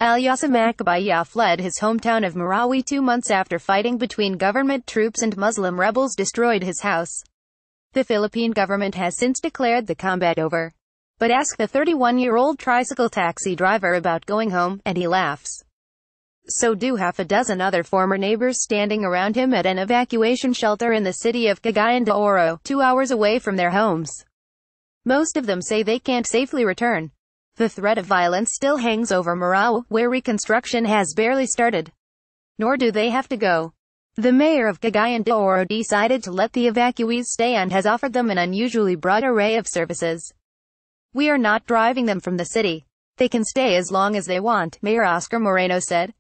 Alyassa Macabaya fled his hometown of Marawi 2 months after fighting between government troops and Muslim rebels destroyed his house. The Philippine government has since declared the combat over. But ask the 31-year-old tricycle taxi driver about going home, and he laughs. So do half a dozen other former neighbors standing around him at an evacuation shelter in the city of Cagayan de Oro, 2 hours away from their homes. Most of them say they can't safely return. The threat of violence still hangs over Marawi, where reconstruction has barely started. Nor do they have to go. The mayor of Cagayan de Oro decided to let the evacuees stay and has offered them an unusually broad array of services. "We are not driving them from the city. They can stay as long as they want," Mayor Oscar Moreno said.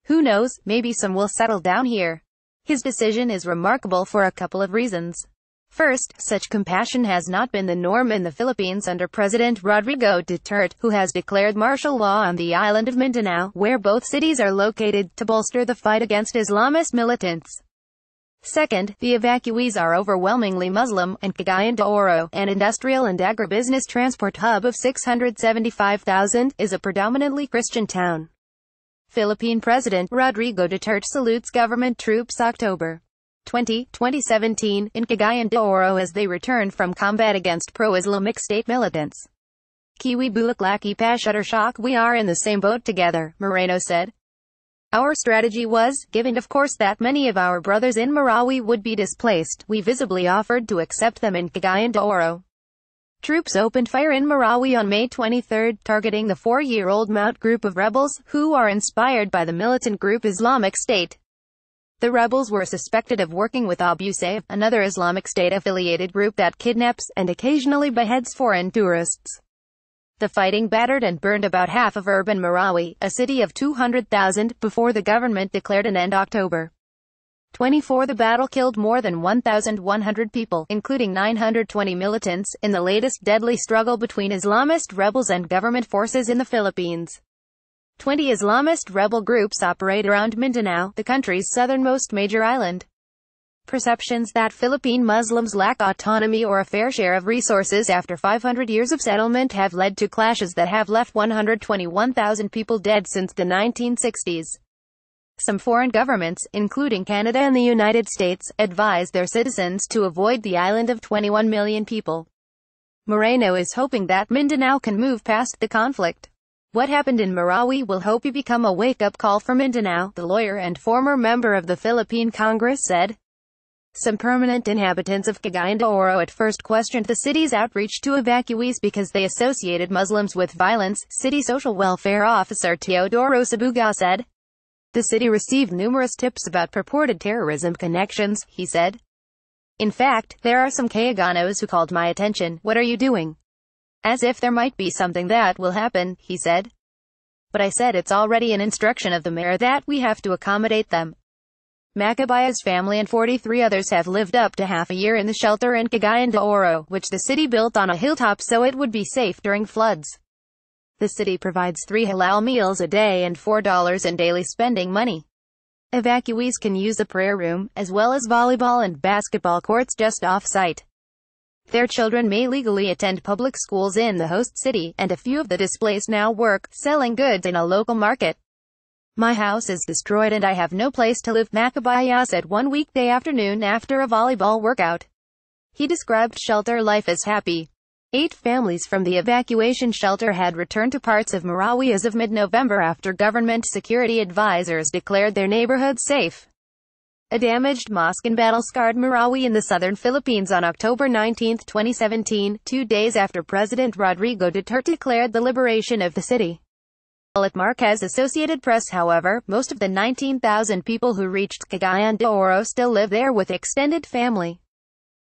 "Who knows, maybe some will settle down here." His decision is remarkable for a couple of reasons. First, such compassion has not been the norm in the Philippines under President Rodrigo Duterte, who has declared martial law on the island of Mindanao, where both cities are located, to bolster the fight against Islamist militants. Second, the evacuees are overwhelmingly Muslim, and Cagayan de Oro, an industrial and agribusiness transport hub of 675,000, is a predominantly Christian town. Philippine President Rodrigo Duterte salutes government troops October 20, 2017, in Cagayan de Oro as they returned from combat against pro-Islamic State militants. "Kiwi bulaklaki pa shuttershock, we are in the same boat together," Moreno said. "Our strategy was, given of course that many of our brothers in Marawi would be displaced, we visibly offered to accept them in Cagayan de Oro." Troops opened fire in Marawi on May 23, targeting the 4-year-old Maut group of rebels, who are inspired by the militant group Islamic State. The rebels were suspected of working with Abu Sayyaf, another Islamic State-affiliated group that kidnaps, and occasionally beheads foreign tourists. The fighting battered and burned about half of urban Marawi, a city of 200,000, before the government declared an end October 24. The battle killed more than 1,100 people, including 920 militants, in the latest deadly struggle between Islamist rebels and government forces in the Philippines. 20 Islamist rebel groups operate around Mindanao, the country's southernmost major island. Perceptions that Philippine Muslims lack autonomy or a fair share of resources after 500 years of settlement have led to clashes that have left 121,000 people dead since the 1960s. Some foreign governments, including Canada and the United States, advise their citizens to avoid the island of 21 million people. Moreno is hoping that Mindanao can move past the conflict. "What happened in Marawi will hope you become a wake-up call for Mindanao," the lawyer and former member of the Philippine Congress said. Some permanent inhabitants of Cagayan de Oro at first questioned the city's outreach to evacuees because they associated Muslims with violence, City Social Welfare Officer Teodoro Sabuga said. "The city received numerous tips about purported terrorism connections," he said. "In fact, there are some Cagayanos who called my attention, 'What are you doing?' As if there might be something that will happen," he said. "But I said it's already an instruction of the mayor that we have to accommodate them." Macabaya's family and 43 others have lived up to half a year in the shelter in Cagayan de Oro, which the city built on a hilltop so it would be safe during floods. The city provides 3 halal meals a day and $4 in daily spending money. Evacuees can use a prayer room, as well as volleyball and basketball courts just off-site. Their children may legally attend public schools in the host city, and a few of the displaced now work, selling goods in a local market. "My house is destroyed and I have no place to live," Macabaya said one weekday afternoon after a volleyball workout. He described shelter life as happy. 8 families from the evacuation shelter had returned to parts of Marawi as of mid-November after government security advisors declared their neighborhoods safe. A damaged mosque in battle-scarred Marawi in the southern Philippines on October 19, 2017, 2 days after President Rodrigo Duterte declared the liberation of the city. At Marquez Associated Press, however, most of the 19,000 people who reached Cagayan de Oro still live there with extended family.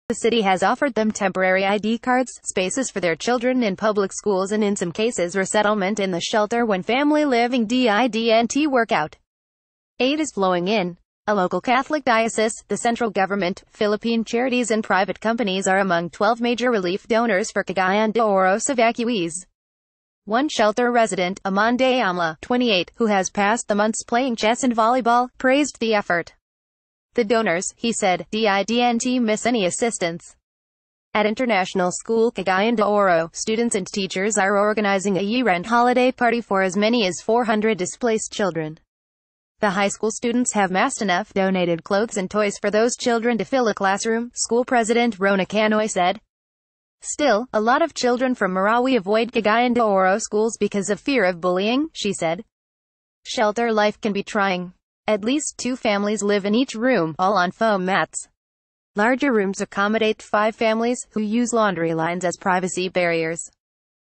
The city has offered them temporary ID cards, spaces for their children in public schools and in some cases resettlement in the shelter when family living didn't work out. Aid is flowing in. A local Catholic diocese, the central government, Philippine charities and private companies are among 12 major relief donors for Cagayan de Oro's evacuees. One shelter resident, Amande Amla, 28, who has passed the months playing chess and volleyball, praised the effort. "The donors," he said, "didn't miss any assistance. At international school Cagayan de Oro, students and teachers are organizing a year-end holiday party for as many as 400 displaced children. The high school students have amassed enough donated clothes and toys for those children to fill a classroom, school president Rona Canoy said. Still, a lot of children from Marawi avoid Cagayan de Oro schools because of fear of bullying, she said. Shelter life can be trying. At least 2 families live in each room, all on foam mats. Larger rooms accommodate 5 families, who use laundry lines as privacy barriers.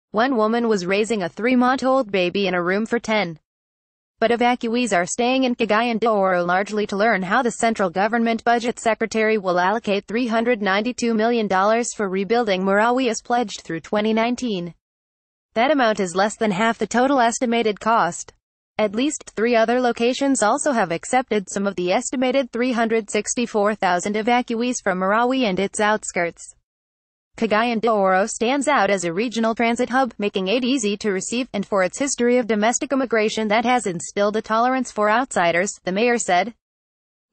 One woman was raising a 3-month-old baby in a room for 10. But evacuees are staying in Cagayan de Oro largely to learn how the central government budget secretary will allocate $392 million for rebuilding Marawi as pledged through 2019. That amount is less than half the total estimated cost. At least 3 other locations also have accepted some of the estimated 364,000 evacuees from Marawi and its outskirts. Cagayan de Oro stands out as a regional transit hub, making aid easy to receive, and for its history of domestic immigration that has instilled a tolerance for outsiders, the mayor said.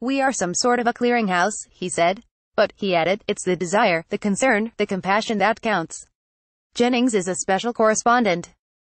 We are some sort of a clearinghouse, he said. But, he added, it's the desire, the concern, the compassion that counts. Jennings is a special correspondent.